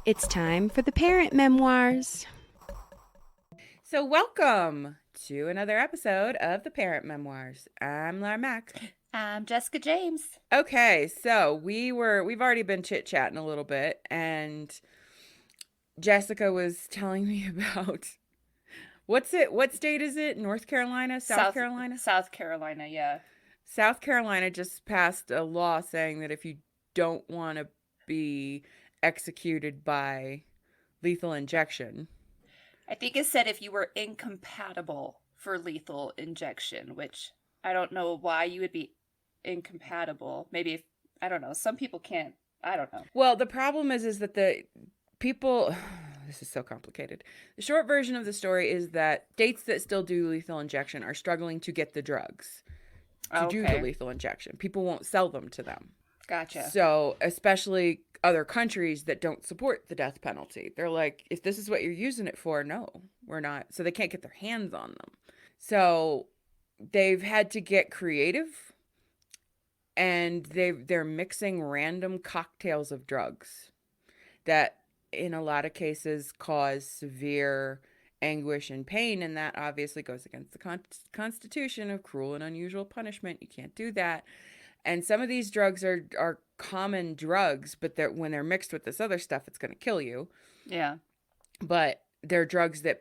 It's time for the Parent Memoirs. So, welcome to another episode of the Parent Memoirs. I'm Laura Mack. I'm Jessica James. Okay, so we've already been chit-chatting a little bit, and Jessica was telling me about what state is it? North Carolina? South Carolina? South Carolina, yeah. South Carolina just passed a law saying that if you don't want to be executed by lethal injection. I think it said if you were incompatible for lethal injection, which I don't know why you would be incompatible. Maybe if, I don't know, some people can't. I don't know. Well, the problem is that the people this is so complicated. The short version of the story is that states that still do lethal injection are struggling to get the drugs to do the lethal injection. People won't sell them to them. Gotcha. So, especially other countries that don't support the death penalty. They're like, if this is what you're using it for, no, we're not. So they can't get their hands on them. So they've had to get creative, and they're mixing random cocktails of drugs that in a lot of cases cause severe anguish and pain, and that obviously goes against the Constitution of cruel and unusual punishment. You can't do that. And some of these drugs are common drugs, but when they're mixed with this other stuff, it's going to kill you. Yeah. But they're drugs that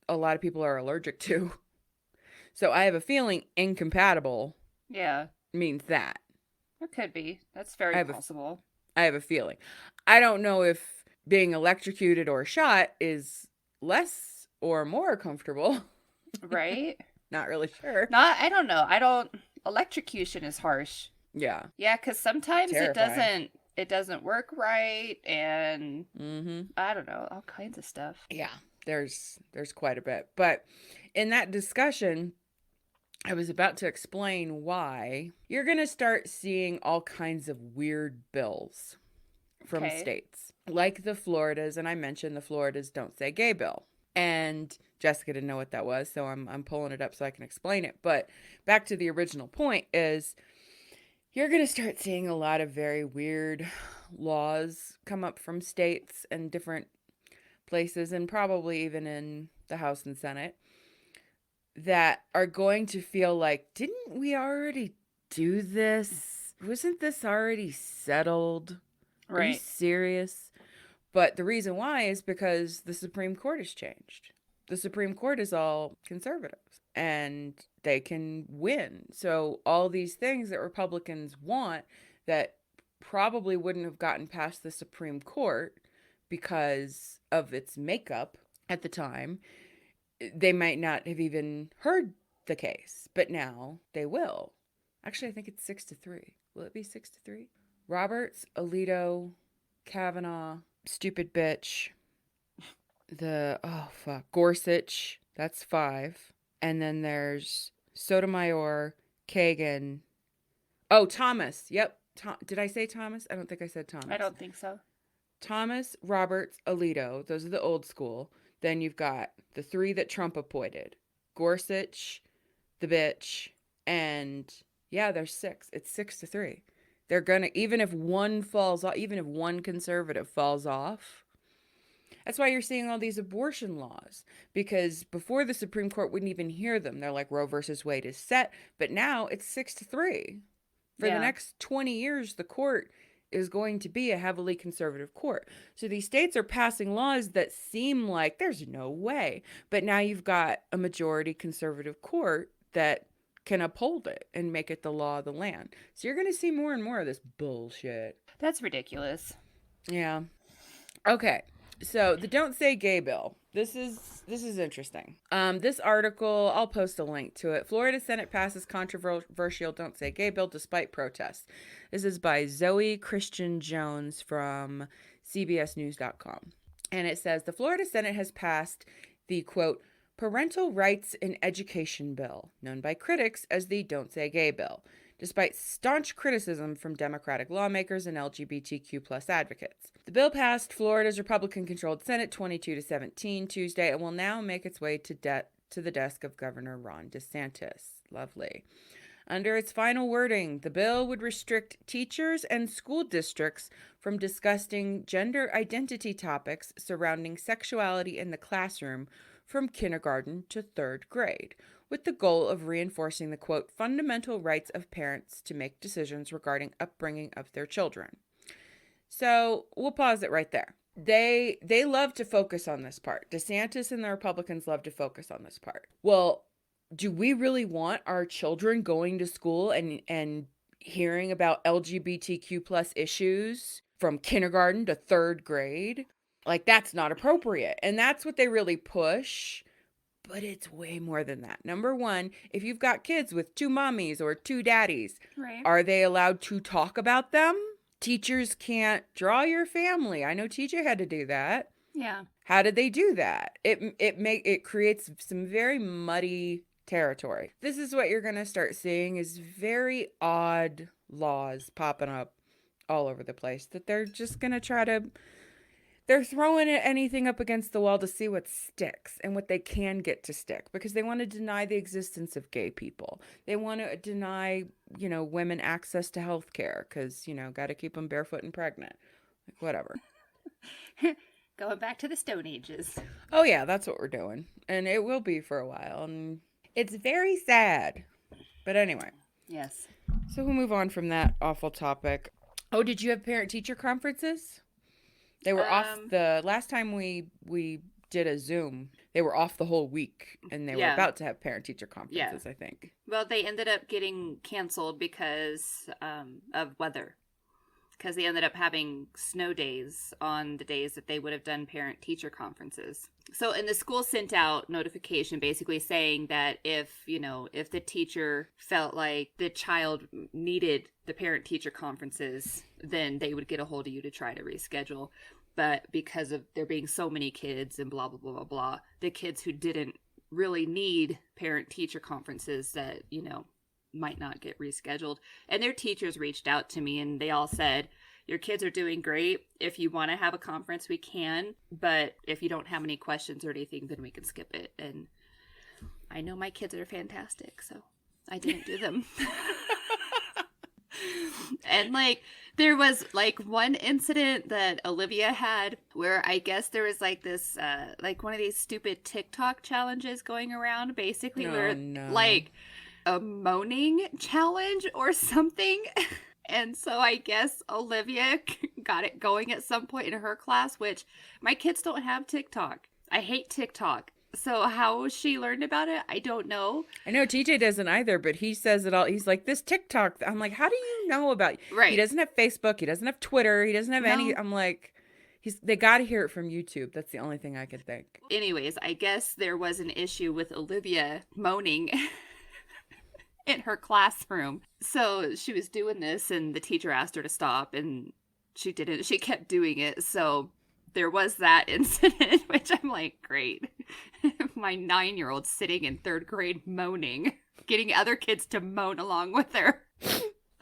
a lot of people are allergic to. So I have a feeling incompatible means that. It could be. That's very possible. I have a feeling. I don't know if being electrocuted or shot is less or more comfortable. Right? Not really sure. I don't know. Electrocution is harsh. Yeah. Yeah, because sometimes Terrifying. it doesn't work right, and Mm-hmm. I don't know, all kinds of stuff. Yeah, there's quite a bit. But in that discussion, I was about to explain why you're going to start seeing all kinds of weird bills from states, like the Floridas, and I mentioned the Floridas Don't Say Gay bill. And Jessica didn't know what that was, so I'm pulling it up so I can explain it. But back to the original point is you're going to start seeing a lot of very weird laws come up from states and different places, and probably even in the House and Senate, that are going to feel like, didn't we already do this? Wasn't this already settled? Right. Are you serious? But the reason why is because the Supreme Court has changed. The Supreme Court is all conservatives, and they can win. So all these things that Republicans want that probably wouldn't have gotten past the Supreme Court because of its makeup at the time, they might not have even heard the case, but now they will. Actually, I think it's 6-3. Will it be 6-3? Roberts, Alito, Kavanaugh, stupid bitch, Gorsuch, that's 5. And then there's Sotomayor, Kagan. Oh, Thomas. Yep. Did I say Thomas? I don't think I said Thomas. I don't think so. Thomas, Roberts, Alito. Those are the old school. Then you've got the 3 that Trump appointed. Gorsuch, the bitch, and yeah, there's 6. It's 6-3. They're gonna, even if one falls off, even if one conservative falls off. That's why you're seeing all these abortion laws, because before the Supreme Court wouldn't even hear them. They're like, Roe versus Wade is set, but now it's 6-3. For the next 20 years, the court is going to be a heavily conservative court. So these states are passing laws that seem like there's no way, but now you've got a majority conservative court that can uphold it and make it the law of the land. So you're going to see more and more of this bullshit. That's ridiculous. Yeah. Okay. So the Don't Say Gay bill. This is interesting. This article, I'll post a link to it. Florida Senate passes controversial Don't Say Gay bill despite protests. This is by Zoe Christian Jones from CBSNews.com. And it says, the Florida Senate has passed the, quote, Parental Rights in Education bill, known by critics as the Don't Say Gay bill, despite staunch criticism from Democratic lawmakers and LGBTQ plus advocates. The bill passed Florida's Republican-controlled Senate 22-17 Tuesday and will now make its way to the desk of Governor Ron DeSantis. Lovely. Under its final wording, the bill would restrict teachers and school districts from discussing gender identity topics surrounding sexuality in the classroom from kindergarten to third grade, with the goal of reinforcing the, quote, fundamental rights of parents to make decisions regarding upbringing of their children. So we'll pause it right there. They love to focus on this part. DeSantis and the Republicans love to focus on this part. Well, do we really want our children going to school and hearing about LGBTQ plus issues from kindergarten to third grade? Like, that's not appropriate. And that's what they really push. But it's way more than that. Number one, if you've got kids with two mommies or two daddies, Right. are they allowed to talk about them? Teachers can't draw your family. I know TJ had to do that. Yeah. How did they do that? It creates some very muddy territory. This is what you're going to start seeing is very odd laws popping up all over the place that they're just going to they're throwing anything up against the wall to see what sticks and what they can get to stick, because they want to deny the existence of gay people. They want to deny, women access to health care because, got to keep them barefoot and pregnant. Like, whatever. Going back to the Stone Ages. Oh, yeah, that's what we're doing. And it will be for a while. And it's very sad. But anyway. Yes. So we'll move on from that awful topic. Oh, did you have parent-teacher conferences? They were off the last time we did a Zoom. They were off the whole week, and they were about to have parent-teacher conferences, I think. Well, they ended up getting canceled because of weather. Because they ended up having snow days on the days that they would have done parent-teacher conferences. So, and the school sent out notification basically saying that if the teacher felt like the child needed the parent-teacher conferences, then they would get a hold of you to try to reschedule. But because of there being so many kids and blah, blah, blah, blah, blah, the kids who didn't really need parent-teacher conferences that, might not get rescheduled. And their teachers reached out to me and they all said, your kids are doing great. If you want to have a conference, we can. But if you don't have any questions or anything, then we can skip it. And I know my kids are fantastic, so I didn't do them. And there was one incident that Olivia had where I guess there was this one of these stupid TikTok challenges going around, basically a moaning challenge or something. And so I guess Olivia got it going at some point in her class, which my kids don't have TikTok. I hate TikTok. So how she learned about it, I don't know. I know TJ doesn't either, but he says it all. He's like, this TikTok. I'm like, how do you know about it? Right. He doesn't have Facebook. He doesn't have Twitter. He doesn't have any. I'm like, they got to hear it from YouTube. That's the only thing I could think. Anyways, I guess there was an issue with Olivia moaning in her classroom. So she was doing this and the teacher asked her to stop and she didn't. She kept doing it. So there was that incident, which I'm like, great. My 9-year-old sitting in third grade moaning, getting other kids to moan along with her.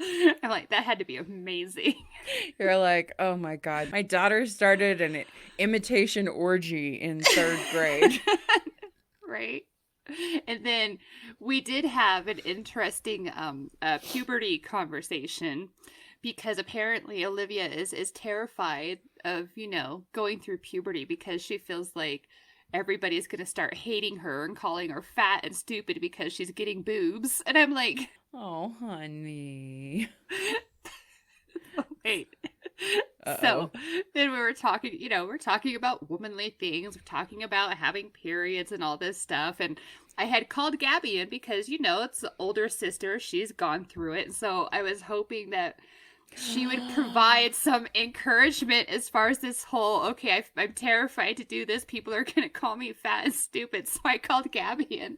I'm like, that had to be amazing. You're like, oh my God. My daughter started an imitation orgy in third grade. Right. And then we did have an interesting puberty conversation because apparently Olivia is terrified of, going through puberty because she feels like everybody's going to start hating her and calling her fat and stupid because she's getting boobs. And I'm like, oh, honey. Wait. Uh-oh. So then we were talking, we're talking about womanly things. We're talking about having periods and all this stuff. And I had called Gabby in because, it's the older sister. She's gone through it. And so I was hoping that she would provide some encouragement as far as this whole, okay, I'm terrified to do this. People are going to call me fat and stupid. So I called Gabby in.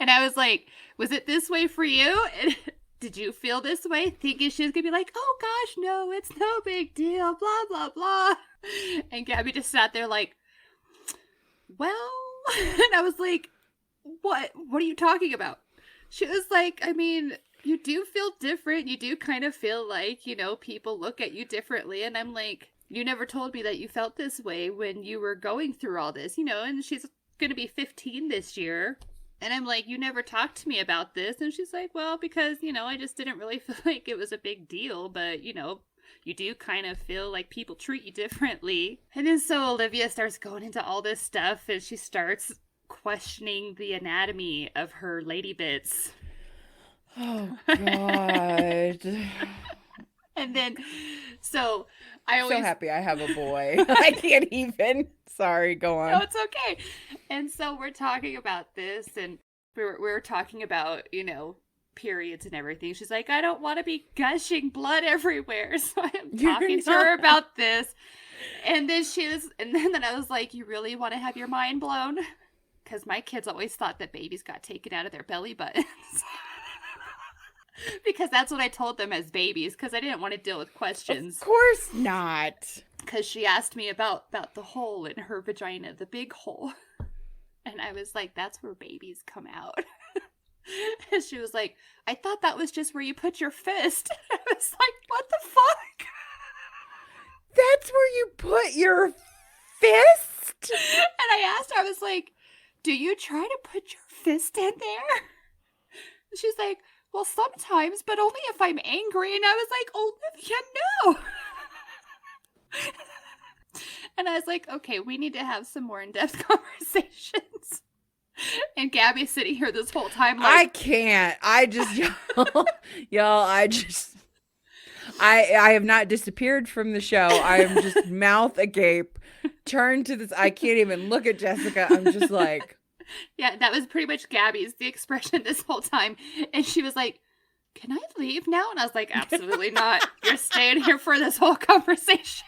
And I was like, was it this way for you? And did you feel this way? Thinking she was going to be like, oh gosh, no, it's no big deal, blah, blah, blah. And Gabby just sat there like, well, and I was like, what are you talking about? She was like, I mean, you do feel different. You do kind of feel like, people look at you differently. And I'm like, you never told me that you felt this way when you were going through all this, and she's going to be 15 this year. And I'm like, you never talked to me about this. And she's like, well, because, I just didn't really feel like it was a big deal. But, you do kind of feel like people treat you differently. And then so Olivia starts going into all this stuff and she starts questioning the anatomy of her lady bits. Oh, God. And then, so I always... So happy I have a boy. I can't even. Sorry, go on. No, it's okay. And so we're talking about this, and we're talking about, periods and everything. She's like, I don't want to be gushing blood everywhere. So I'm talking to her about this. And then then I was like, you really want to have your mind blown? Because my kids always thought that babies got taken out of their belly buttons. Because that's what I told them as babies, because I didn't want to deal with questions. Of course not. Because she asked me about the hole in her vagina, the big hole. And I was like, that's where babies come out. And she was like, I thought that was just where you put your fist. I was like, what the fuck? That's where you put your fist? And I asked her, I was like, do you try to put your fist in there? And she's like, well, sometimes, but only if I'm angry. And I was like, Olivia, no. And I was like, okay, we need to have some more in-depth conversations. And Gabby's sitting here this whole time like, I can't. I just, y'all, I have not disappeared from the show. I am just mouth agape, turned to this. I can't even look at Jessica. I'm just like. Yeah, that was pretty much Gabby's, the expression this whole time. And she was like, can I leave now? And I was like, absolutely not. You're staying here for this whole conversation.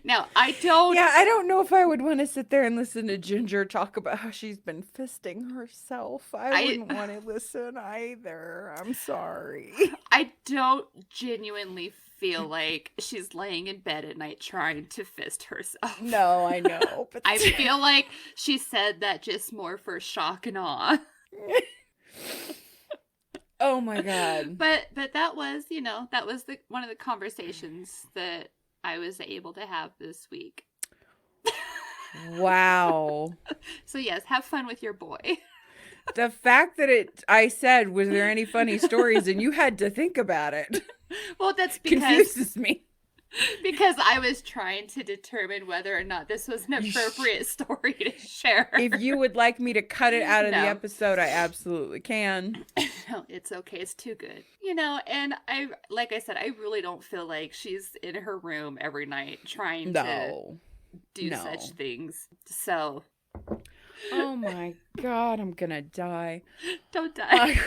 Now, I don't know if I would want to sit there and listen to Ginger talk about how she's been fisting herself. I wouldn't want to listen either. I'm sorry. I don't genuinely feel like she's laying in bed at night trying to fist herself. No, I know. But I feel like she said that just more for shock and awe. Oh my God. But that was, that was one of the conversations that I was able to have this week. Wow. So yes, have fun with your boy. The fact that I said, was there any funny stories? And you had to think about it. Well, that's because... Confuses me. Because I was trying to determine whether or not this was an appropriate story to share. If you would like me to cut it out of the episode, I absolutely can. No, it's okay. It's too good. And like I said, I really don't feel like she's in her room every night trying to do such things. So. Oh my God, I'm gonna die. Don't die.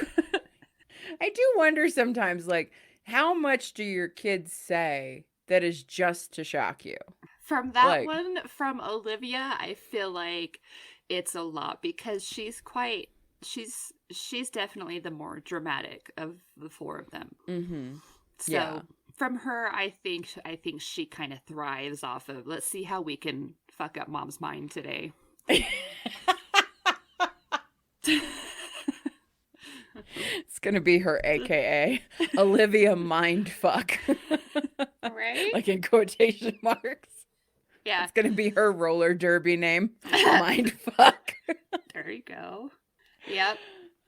I do wonder sometimes, like, how much do your kids say that is just to shock you? From that one, from Olivia, I feel like it's a lot because she's definitely the more dramatic of the four of them. Mm-hmm. So from her, I think she kind of thrives off of, let's see how we can fuck up mom's mind today. It's gonna be her AKA Olivia Mindfuck. Right? Like in quotation marks. Yeah. It's gonna be her roller derby name. Mindfuck. There you go. Yep.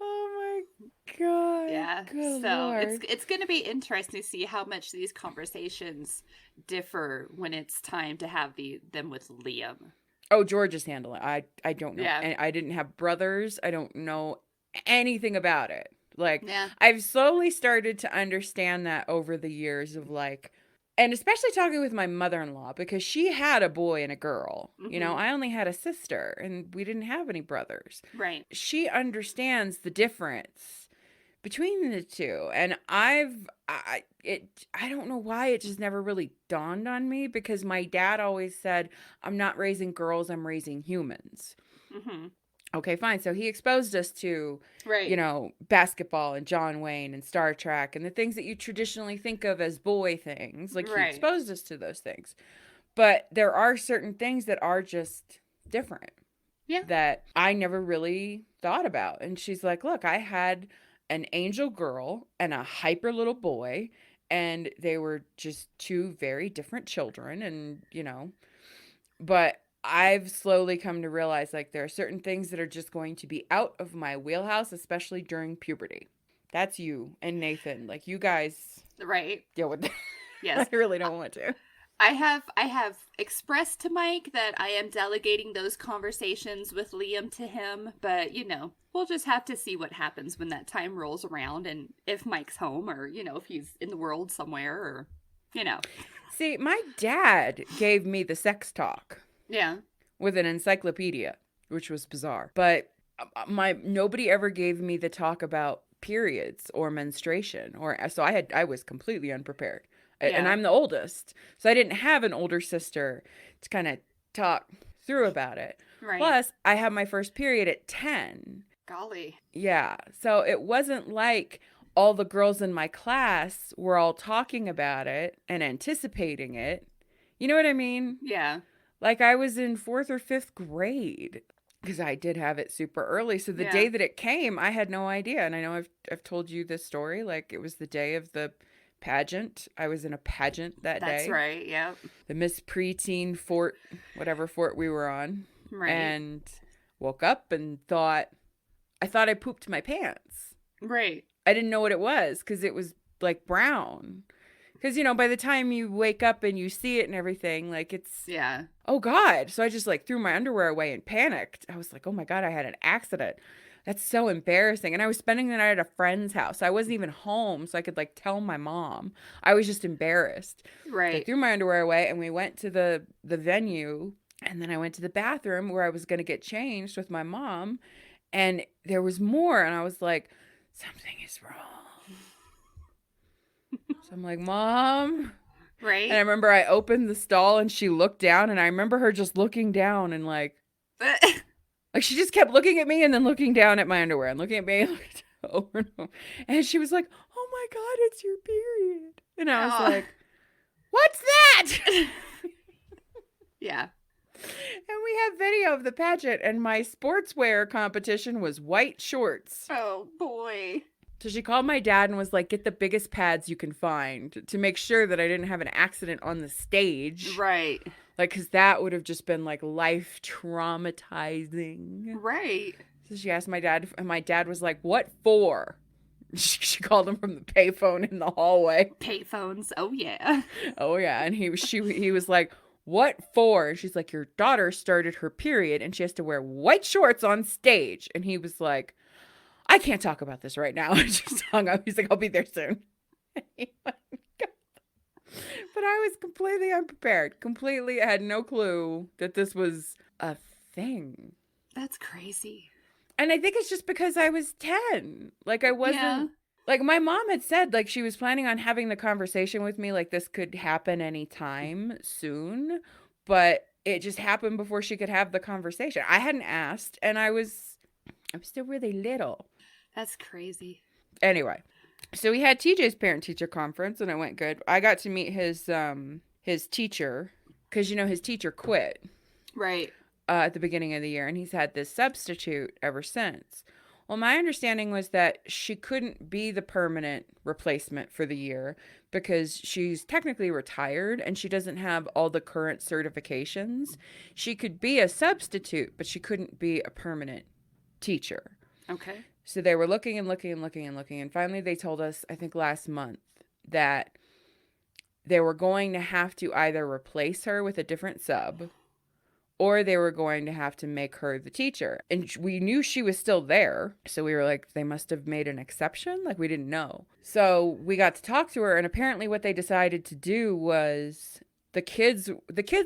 Oh my God. Yeah. Good so Lord. it's gonna be interesting to see how much these conversations differ when it's time to have them with Liam. Oh, George is handling it. I don't know. Yeah. And I didn't have brothers. I don't know anything about it. Like, yeah. I've slowly started to understand that over the years of like, and especially talking with my mother-in-law, because she had a boy and a girl. Mm-hmm. I only had a sister and we didn't have any brothers. Right. She understands the difference between the two. And I don't know why it just never really dawned on me, because my dad always said, I'm not raising girls, I'm raising humans. Mm-hmm. Okay, fine. So he exposed us to, basketball and John Wayne and Star Trek and the things that you traditionally think of as boy things. Like, he exposed us to those things. But there are certain things that are just different. Yeah. That I never really thought about. And she's like, look, I had an angel girl and a hyper little boy, and they were just two very different children. And, but I've slowly come to realize like there are certain things that are just going to be out of my wheelhouse, especially during puberty. That's you and Nathan. Like you guys Right. deal with that. Yes. I really don't want to. I have expressed to Mike that I am delegating those conversations with Liam to him, but we'll just have to see what happens when that time rolls around and if Mike's home or, if he's in the world somewhere or, See, my dad gave me the sex talk. Yeah. With an encyclopedia, which was bizarre. But nobody ever gave me the talk about periods or menstruation so I was completely unprepared. Yeah. And I'm the oldest. So I didn't have an older sister to kind of talk through about it. Right. Plus, I had my first period at 10. Golly. Yeah. So it wasn't like all the girls in my class were all talking about it and anticipating it. You know what I mean? Yeah. Like I was in 4th or 5th grade because I did have it super early. So the day that it came, I had no idea. And I know I've told you this story. Like it was the day of the pageant. I was in a pageant that day. That's right. Yeah. The Miss Preteen fort, whatever fort we were on. Right. And woke up and I thought I pooped my pants. Right. I didn't know what it was because it was like brown. Because, by the time you wake up and you see it and everything, like it's, yeah. Oh God. So I just like threw my underwear away and panicked. I was like, oh my God, I had an accident. That's so embarrassing. And I was spending the night at a friend's house. I wasn't even home. So I could like tell my mom. I was just embarrassed. Right. So I threw my underwear away and we went to the venue. And then I went to the bathroom where I was going to get changed with my mom. And there was more. And I was like, something is wrong. So I'm like, Mom. Right. And I remember I opened the stall and she looked down and I remember her just looking down and like she just kept looking at me and then looking down at my underwear and looking at me and looking over and over. And she was like, oh my God, it's your period. And I was like, what's that? Yeah. And we have video of the pageant and my sportswear competition was white shorts. Oh boy. So she called my dad and was like, get the biggest pads you can find to make sure that I didn't have an accident on the stage. Right. Like, because that would have just been like life traumatizing. Right. So she asked my dad, and my dad was like, what for? She called him from the payphone in the hallway. Payphones. Oh, yeah. Oh, yeah. And he was like, what for? And she's like, your daughter started her period and she has to wear white shorts on stage. And he was like, I can't talk about this right now. I just hung up. He's like, I'll be there soon. But I was completely unprepared. I had no clue that this was a thing. That's crazy. And I think it's just because I was 10. Like I wasn't, Yeah. like my mom had said, like she was planning on having the conversation with me. Like this could happen anytime soon, but it just happened before she could have the conversation. I hadn't asked and I'm still really little. That's crazy. Anyway, so we had TJ's parent-teacher conference, and it went good. I got to meet his teacher, because, his teacher quit. Right. At the beginning of the year, and he's had this substitute ever since. Well, my understanding was that she couldn't be the permanent replacement for the year because she's technically retired, and she doesn't have all the current certifications. She could be a substitute, but she couldn't be a permanent teacher. Okay. So they were looking and looking and looking and looking. And finally they told us, I think last month, that they were going to have to either replace her with a different sub or they were going to have to make her the teacher. And we knew she was still there. So we were like, they must have made an exception. Like we didn't know. So we got to talk to her. And apparently what they decided to do was the kids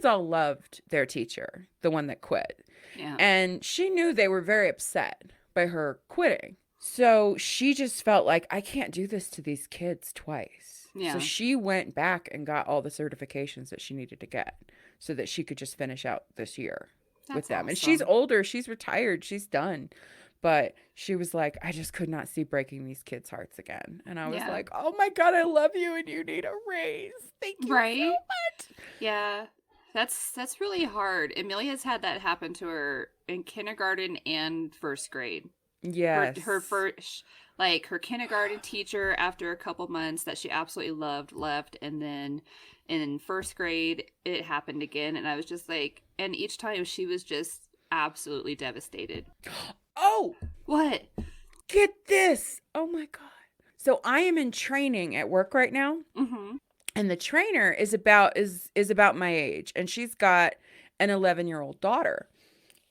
all loved their teacher, the one that quit. Yeah. And she knew they were very upset by her quitting. So she just felt like, I can't do this to these kids twice. Yeah. So she went back and got all the certifications that she needed to get so that she could just finish out this year with them. Awesome. And she's older. She's retired. She's done. But she was like, I just could not see breaking these kids' hearts again. And I was like, oh my God, I love you and you need a raise. Thank you so much. Yeah. That's really hard. Amelia's had that happen to her in kindergarten and first grade. Yes. Her first, like, her kindergarten teacher, after a couple months that she absolutely loved, left, and then in first grade it happened again, and I was just like, and each time she was just absolutely devastated. Oh, What? get this. Oh my God. So I am in training at work right now. Mm-hmm. And the trainer is about my age, and she's got an 11-year-old daughter.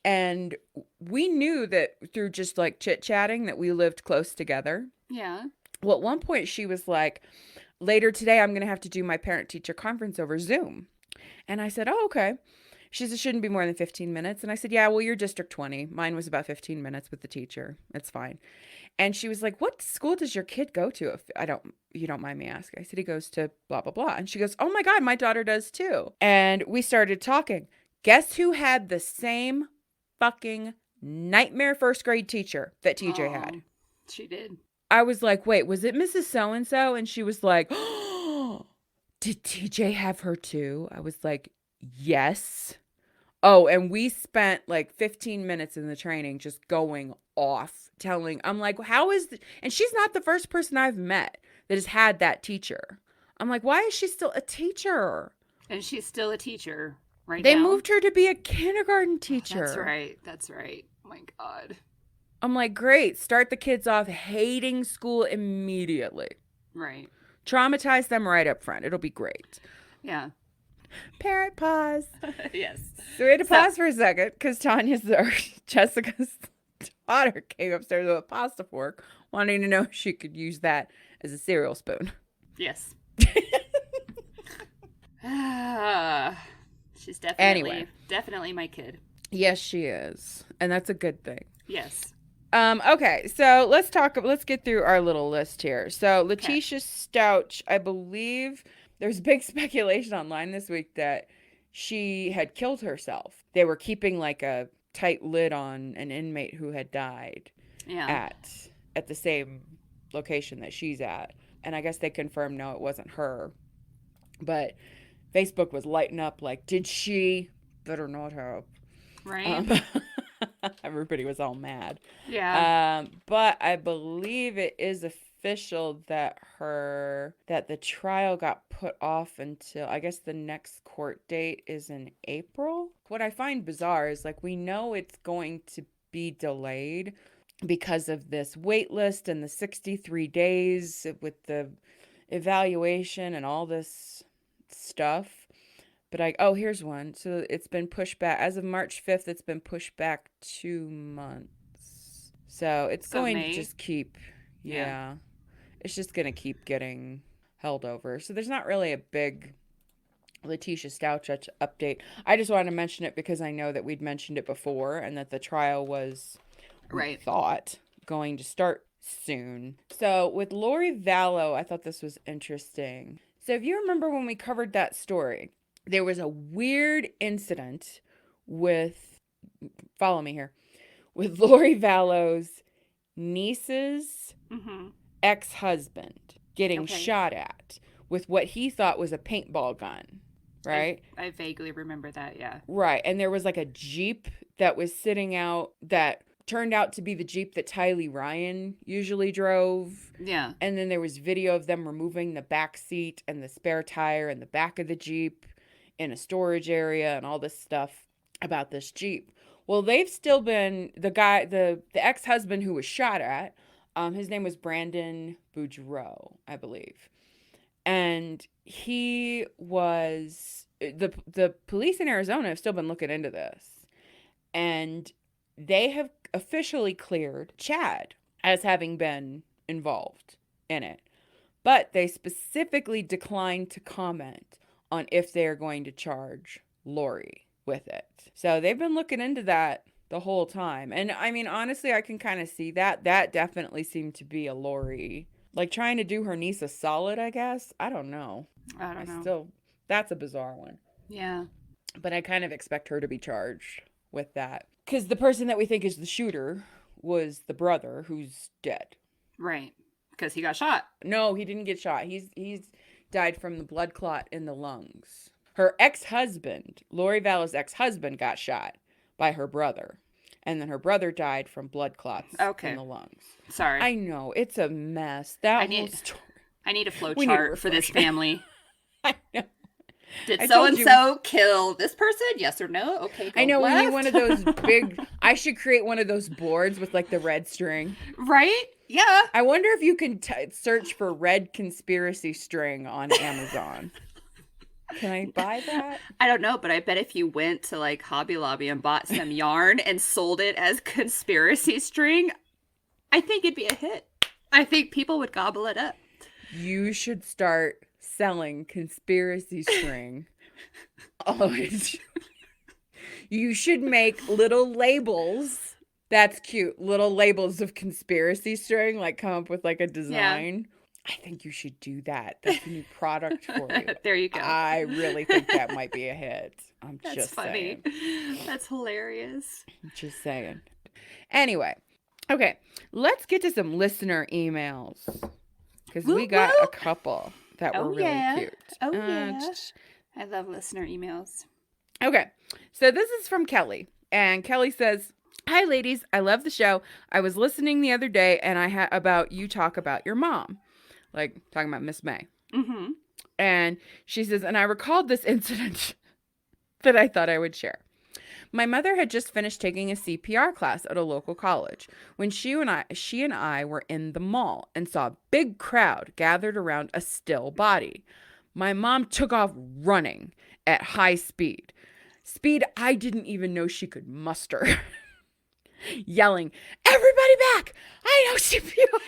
And we knew that through just like chit-chatting that we lived close together. Yeah. Well, at one point she was like, later today I'm going to have to do my parent-teacher conference over Zoom. And I said, "Oh, okay." She said, "It shouldn't be more than 15 minutes." And I said, "Yeah, well, you're District 20. Mine was about 15 minutes with the teacher. It's fine." And she was like, "What school does your kid go to? If you don't mind me asking." I said, "He goes to blah, blah, blah." And she goes, "Oh my God, my daughter does too." And we started talking. Guess who had the same fucking nightmare first grade teacher that TJ had? She did. I was like, "Wait, was it Mrs. So-and-so?" And she was like, "Oh, did TJ have her too?" I was like, "Yes." Oh, and we spent like 15 minutes in the training just going off telling, I'm like, how is, and she's not the first person I've met that has had that teacher. I'm like, why is she still a teacher? And she's still a teacher right They now. moved her to be a kindergarten teacher. That's right. That's right. Oh my God. I'm like, great. Start the kids off hating school immediately. Right. Traumatize them right up front. It'll be great. Yeah. Parent pause. Yes. So we had to pause for a second because Jessica's daughter came upstairs with a pasta fork, wanting to know if she could use that as a cereal spoon. Yes. She's definitely my kid. Yes, she is, and that's a good thing. Yes. Okay, so let's get through our little list here. So Leticia Stouch, I believe there's big speculation online this week that she had killed herself. They were keeping like a tight lid on an inmate who had died at the same location that she's at. And I guess they confirmed no, it wasn't her. But Facebook was lighting up like, did she? Better not have. Right. Everybody was all mad. Yeah. But I believe it is official that the trial got put off until, I guess the next court date is in April. What I find bizarre is like, we know it's going to be delayed because of this wait list and the 63 days with the evaluation and all this stuff. But here's one. So it's been pushed back. As of March 5th, it's been pushed back 2 months. So it's going to just keep, it's just going to keep getting held over. So there's not really a big Leticia Stouch update. I just wanted to mention it because I know that we'd mentioned it before and that the trial was, we thought, going to start soon. So with Lori Vallow, I thought this was interesting. So if you remember when we covered that story, there was a weird incident with, follow me here, with Lori Vallow's niece's ex-husband getting shot at with what he thought was a paintball gun, right? I vaguely remember that, yeah. Right, and there was like a Jeep that was sitting out that turned out to be the Jeep that Tylee Ryan usually drove. Yeah. And then there was video of them removing the back seat and the spare tire in the back of the Jeep in a storage area and all this stuff about this Jeep. Well, they've still been, the ex-husband who was shot at, his name was Brandon Boudreaux, I believe. And he was, the police in Arizona have still been looking into this. And they have officially cleared Chad as having been involved in it. But they specifically declined to comment on if they're going to charge Lori with it. So they've been looking into that the whole time. And I mean, honestly, I can kind of see that. That definitely seemed to be a Lori, like trying to do her niece a solid, I guess. I don't know. I don't know. That's a bizarre one. Yeah. But I kind of expect her to be charged with that. Because the person that we think is the shooter was the brother who's dead. Right. Because he got shot. No, he didn't get shot. He's died from the blood clot in the lungs. Her ex-husband, Lori Vallow's ex-husband, got shot by her brother. And then her brother died from blood clots Okay. in the lungs. Sorry. I know, it's a mess. That whole story. I need a flow We need a chart for this family. I know. Did I so told and you- so kill this person? Yes or no? Okay, go I know, we left. need one of those big... I should create one of those boards with, like, the red string. Right? Yeah. I wonder if you can search for red conspiracy string on Amazon. Can I buy that? I don't know, but I bet if you went to like Hobby Lobby and bought some yarn and sold it as conspiracy string, I think it'd be a hit. I think people would gobble it up. You should start selling conspiracy string. Always. You should make little labels. That's cute. Little labels of conspiracy string, like come up with like a design. I think you should do that. That's a new product for you. There you go. I really think that might be a hit. I'm That's just funny. saying. That's hilarious. Just saying. Anyway, okay, let's get to some listener emails because we got a couple that were really cute. Oh, yeah. I love listener emails. Okay, so this is from Kelly, and Kelly says, "Hi, ladies. I love the show. I was listening the other day, and I had about you talk about your mom, like talking about Miss May." Mm-hmm. And she says, and I recalled this incident that I thought I would share. My mother had just finished taking a CPR class at a local college when she and I were in the mall and saw a big crowd gathered around a still body. My mom took off running at high speed I didn't even know she could muster, yelling, "Everybody back! I know CPR!"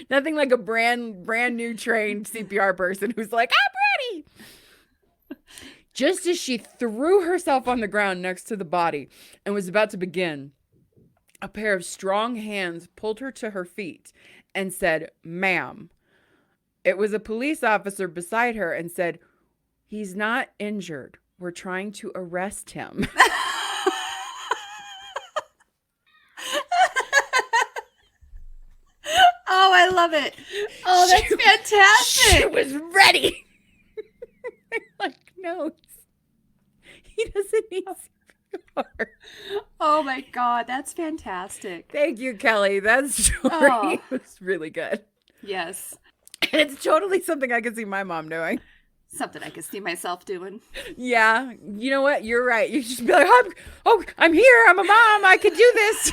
Nothing like a brand new trained CPR person who's like, "I'm ready!" Just as she threw herself on the ground next to the body and was about to begin, a pair of strong hands pulled her to her feet and said, "Ma'am." It was a police officer beside her and said, "He's not injured. We're trying to arrest him." Oh, I love it. Oh, that's fantastic. She was ready. Like, no, he doesn't need CPR. Oh my God, that's fantastic. Thank you, Kelly. That story was really good. Yes. And it's totally something I could see my mom doing. Something I could see myself doing. Yeah. You know what? You're right. You just be like, I'm here. I'm a mom. I could do this.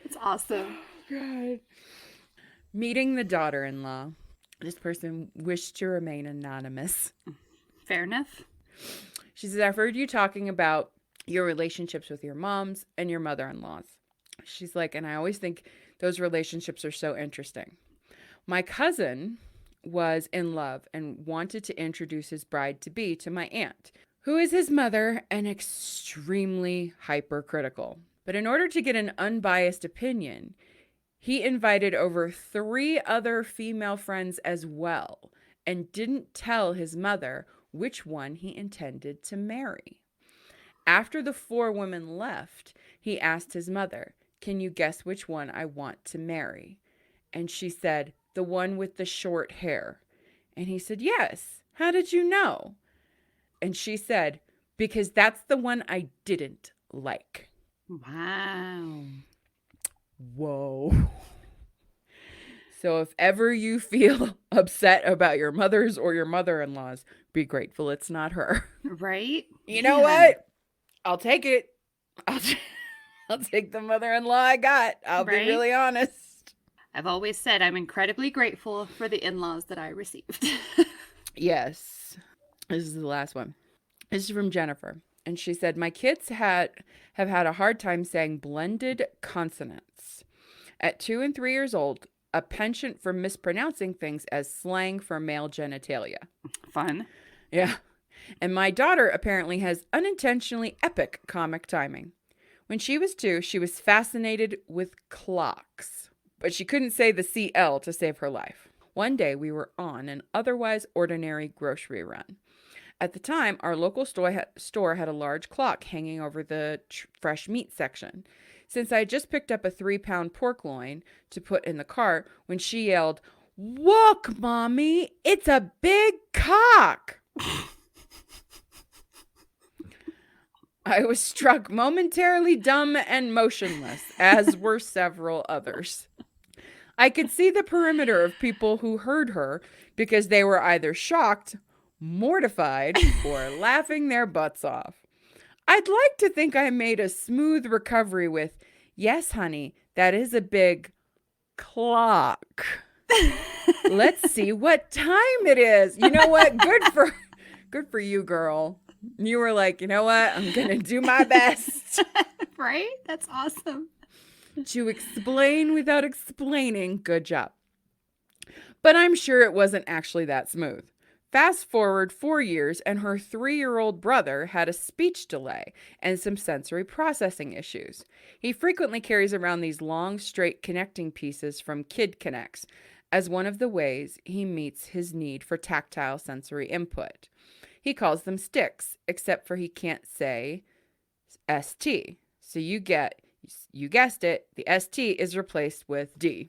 It's awesome. God. Meeting the daughter-in-law. This person wished to remain anonymous. Fair enough. She says, "I've heard you talking about your relationships with your moms and your mother-in-laws." She's like, "And I always think those relationships are so interesting. My cousin was in love and wanted to introduce his bride-to-be to my aunt, who is his mother and extremely hypercritical. But in order to get an unbiased opinion, he invited over 3 other female friends as well and didn't tell his mother which one he intended to marry. After the 4 women left, he asked his mother, 'Can you guess which one I want to marry?' And she said, 'The one with the short hair.' And he said, 'Yes. How did you know?' And she said, 'Because that's the one I didn't like.'" Wow. Whoa. So if ever you feel upset about your mother's or your mother-in-law's, be grateful it's not her. Right? You know what? I'll take it. I'll take the mother-in-law I got. I'll be really honest. I've always said I'm incredibly grateful for the in-laws that I received. Yes. This is the last one. This is from Jennifer. And she said, "My kids have had a hard time saying blended consonants. At 2 and 3 years old, a penchant for mispronouncing things as slang for male genitalia." Fun. Yeah. "And my daughter apparently has unintentionally epic comic timing. When she was 2, she was fascinated with clocks, but she couldn't say the CL to save her life. One day we were on an otherwise ordinary grocery run. At the time, our local store had a large clock hanging over the fresh meat section. Since I had just picked up a 3-pound pork loin to put in the cart when she yelled, 'Look, Mommy, it's a big cock!' I was struck momentarily dumb and motionless, as were several others. I could see the perimeter of people who heard her because they were either shocked, mortified, or laughing their butts off. I'd like to think I made a smooth recovery with, "Yes, honey, that is a big clock. Let's see what time it is." You know what? Good for you, girl. You were like, "You know what? I'm going to do my best." Right? That's awesome. To explain without explaining. Good job. But I'm sure it wasn't actually that smooth. Fast forward 4 years, and her 3-year-old brother had a speech delay and some sensory processing issues. He frequently carries around these long, straight connecting pieces from Kid Connects as one of the ways he meets his need for tactile sensory input. He calls them sticks, except for he can't say ST. So you guessed it, the ST is replaced with D.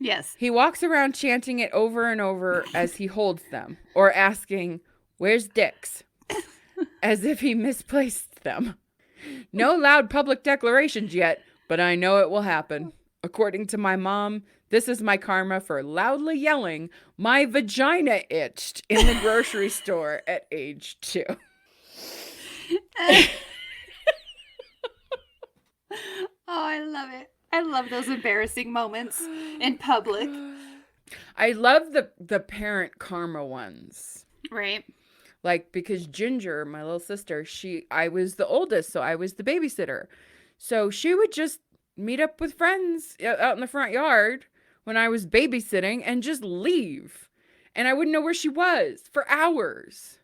Yes. He walks around chanting it over and over as he holds them, or asking, "Where's Dix?" as if he misplaced them. No loud public declarations yet, but I know it will happen. According to my mom, this is my karma for loudly yelling, "My vagina itched" in the grocery store at age 2. Oh, I love it. I love those embarrassing moments in public. I love the parent karma ones. Right. Like, because Ginger, my little sister, I was the oldest, so I was the babysitter. So she would just meet up with friends out in the front yard when I was babysitting and just leave. And I wouldn't know where she was for hours.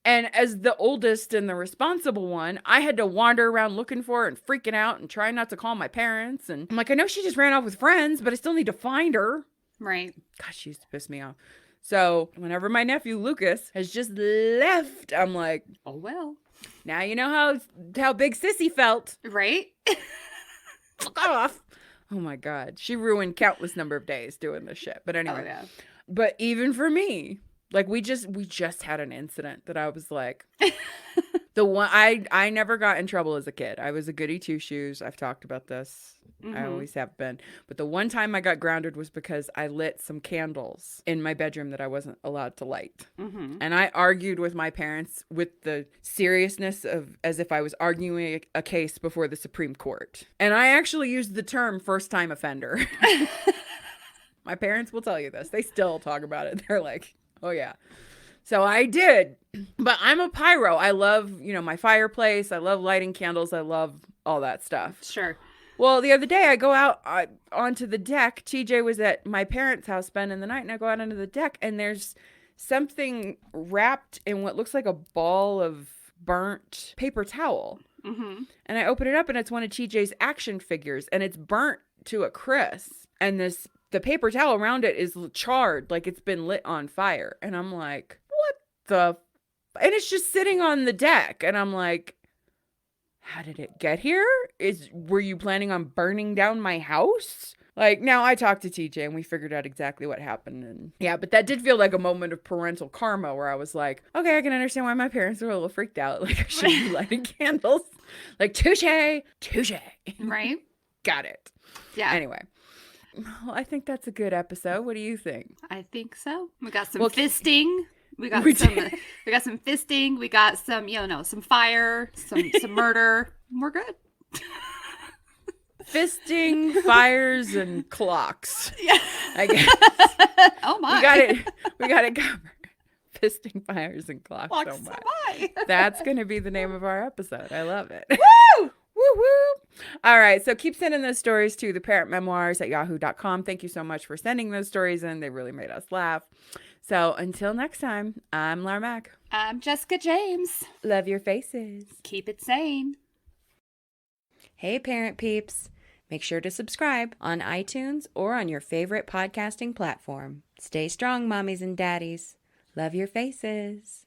And as the oldest and the responsible one, I had to wander around looking for her and freaking out and trying not to call my parents. And I'm like, I know she just ran off with friends, but I still need to find her. Right. God, she used to piss me off. So whenever my nephew Lucas has just left, I'm like, Oh, well. now you know how big Sissy felt. Right? Fuck off. Oh my God. She ruined countless number of days doing this shit. But anyway. Oh, yeah. But even for me, like we just had an incident that I was like, the one I never got in trouble as a kid. I was a goody two shoes. I've talked about this. Mm-hmm. I always have been. But the one time I got grounded was because I lit some candles in my bedroom that I wasn't allowed to light. Mm-hmm. And I argued with my parents with the seriousness of as if I was arguing a case before the Supreme Court. And I actually used the term first time offender. My parents will tell you this. They still talk about it. They're like, oh yeah. So I did. But I'm a pyro. I love, my fireplace. I love lighting candles. I love all that stuff. Sure. Well, the other day I go out onto the deck. TJ was at my parents' house spending the night, and I go out onto the deck, and there's something wrapped in what looks like a ball of burnt paper towel. Mm-hmm. And I open it up, and it's one of TJ's action figures, and it's burnt to a crisp. And the paper towel around it is charred, like it's been lit on fire. And I'm like, what the? And it's just sitting on the deck, and I'm like, how did it get here? Were you planning on burning down my house? Like, now I talked to TJ and we figured out exactly what happened. And yeah, but that did feel like a moment of parental karma where I was like, okay, I can understand why my parents were a little freaked out. Like, I shouldn't be lighting candles. Like, touche. Right? Got it. Yeah. Anyway. Well, I think that's a good episode. What do you think? I think so. We got some Well, fisting. We got we some fisting. We got some, some fire, some murder. We're good. Fisting, fires, and clocks. Yeah. I guess. Oh my. We got it covered. Fisting, fires, and clocks. Clocks, Oh my. my. That's going to be the name of our episode. I love it. Woo! Woo woo. All right. So keep sending those stories to theparentmemoirs@yahoo.com. Thank you so much for sending those stories in. They really made us laugh. So until next time, I'm Laura Mack. I'm Jessica James. Love your faces. Keep it sane. Hey, Parent Peeps. Make sure to subscribe on iTunes or on your favorite podcasting platform. Stay strong, mommies and daddies. Love your faces.